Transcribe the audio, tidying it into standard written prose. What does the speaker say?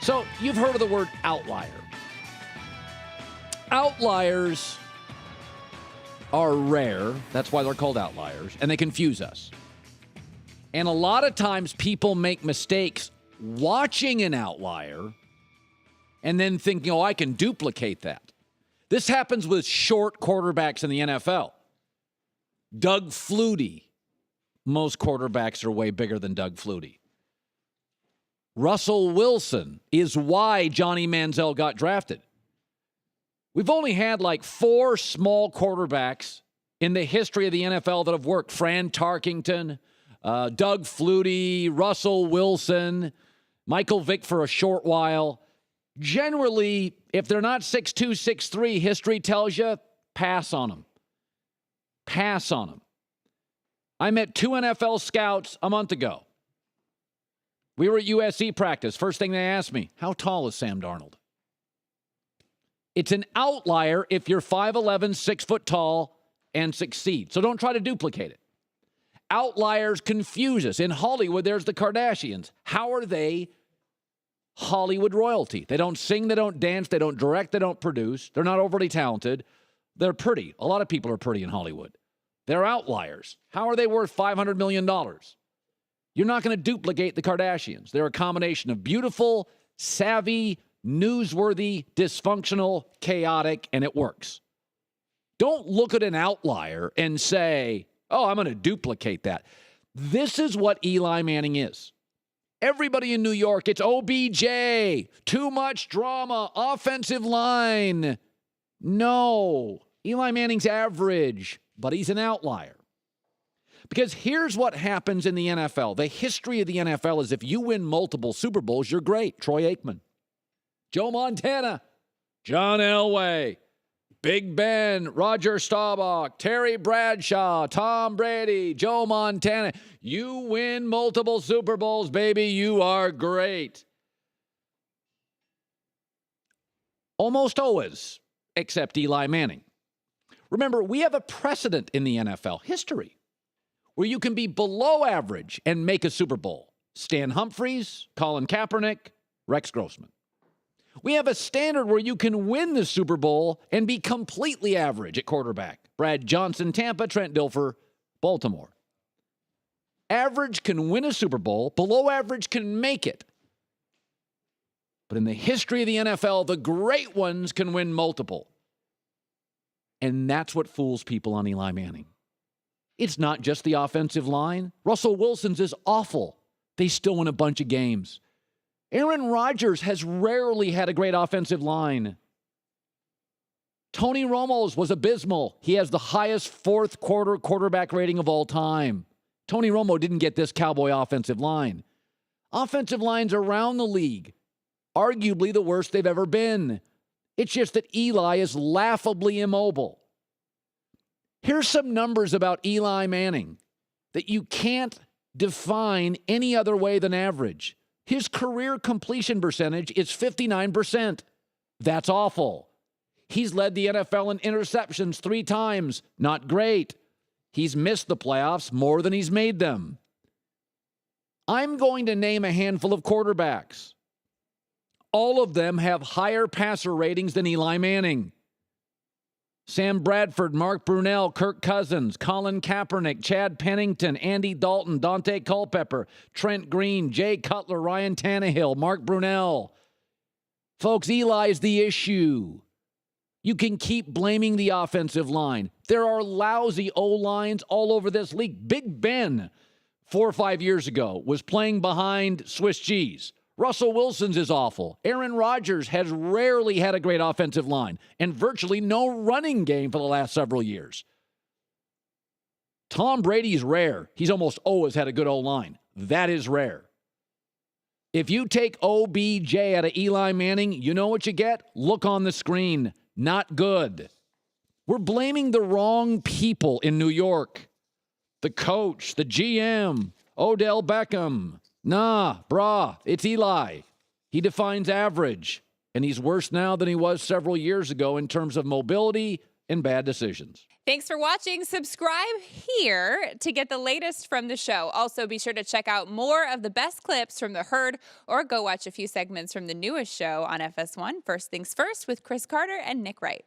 So you've heard of the word outlier. Outliers are rare. That's why they're called outliers. And they confuse us. And a lot of times people make mistakes watching an outlier and then thinking, oh, I can duplicate that. This happens with short quarterbacks in the NFL. Doug Flutie. Most quarterbacks are way bigger than Doug Flutie. Russell Wilson is why Johnny Manziel got drafted. We've only had like 4 small quarterbacks in the history of the NFL that have worked. Fran Tarkington, Doug Flutie, Russell Wilson, Michael Vick for a short while. Generally, if they're not 6'2", 6'3", history tells you, pass on them. Pass on them. I met 2 NFL scouts a month ago. We were at USC practice. First thing they asked me, how tall is Sam Darnold? It's an outlier if you're 5'11", 6 foot tall, and succeed. So don't try to duplicate it. Outliers confuse us. In Hollywood, there's the Kardashians. How are they Hollywood royalty? They don't sing, they don't dance, they don't direct, they don't produce. They're not overly talented. They're pretty. A lot of people are pretty in Hollywood. They're outliers. How are they worth $500 million? You're not going to duplicate the Kardashians. They're a combination of beautiful, savvy, newsworthy, dysfunctional, chaotic, and it works. Don't look at an outlier and say, oh, I'm going to duplicate that. This is what Eli Manning is. Everybody in New York, it's OBJ, too much drama, offensive line. No, Eli Manning's average, but he's an outlier. Because here's what happens in the NFL. The history of the NFL is if you win multiple Super Bowls, you're great. Troy Aikman, Joe Montana, John Elway, Big Ben, Roger Staubach, Terry Bradshaw, Tom Brady, Joe Montana. You win multiple Super Bowls, baby. You are great. Almost always, except Eli Manning. Remember, we have a precedent in the NFL history where you can be below average and make a Super Bowl. Stan Humphries, Colin Kaepernick, Rex Grossman. We have a standard where you can win the Super Bowl and be completely average at quarterback. Brad Johnson, Tampa, Trent Dilfer, Baltimore. Average can win a Super Bowl. Below average can make it. But in the history of the NFL, the great ones can win multiple. And that's what fools people on Eli Manning. It's not just the offensive line. Russell Wilson's is awful. They still win a bunch of games. Aaron Rodgers has rarely had a great offensive line. Tony Romo's was abysmal. He has the highest fourth quarter quarterback rating of all time. Tony Romo didn't get this Cowboy offensive line. Offensive lines around the league, arguably the worst they've ever been. It's just that Eli is laughably immobile. Here's some numbers about Eli Manning that you can't define any other way than average. His career completion percentage is 59%. That's awful. He's led the NFL in interceptions 3 times. Not great. He's missed the playoffs more than he's made them. I'm going to name a handful of quarterbacks. All of them have higher passer ratings than Eli Manning. Sam Bradford, Mark Brunell, Kirk Cousins, Colin Kaepernick, Chad Pennington, Andy Dalton, Dante Culpepper, Trent Green, Jay Cutler, Ryan Tannehill, Mark Brunell. Folks, Eli is the issue. You can keep blaming the offensive line. There are lousy O-lines all over this league. Big Ben, 4 or 5 years ago, was playing behind Swiss cheese. Russell Wilson's is awful. Aaron Rodgers has rarely had a great offensive line and virtually no running game for the last several years. Tom Brady's rare. He's almost always had a good O-line. That is rare. If you take OBJ out of Eli Manning, you know what you get? Look on the screen. Not good. We're blaming the wrong people in New York. The coach, the GM, Odell Beckham. Nah, brah, it's Eli. He defines average, and he's worse now than he was several years ago in terms of mobility, in bad decisions. Thanks for watching. Subscribe here to get the latest from the show. Also, be sure to check out more of the best clips from The Herd or go watch a few segments from the newest show on FS1, First Things First, with Chris Carter and Nick Wright.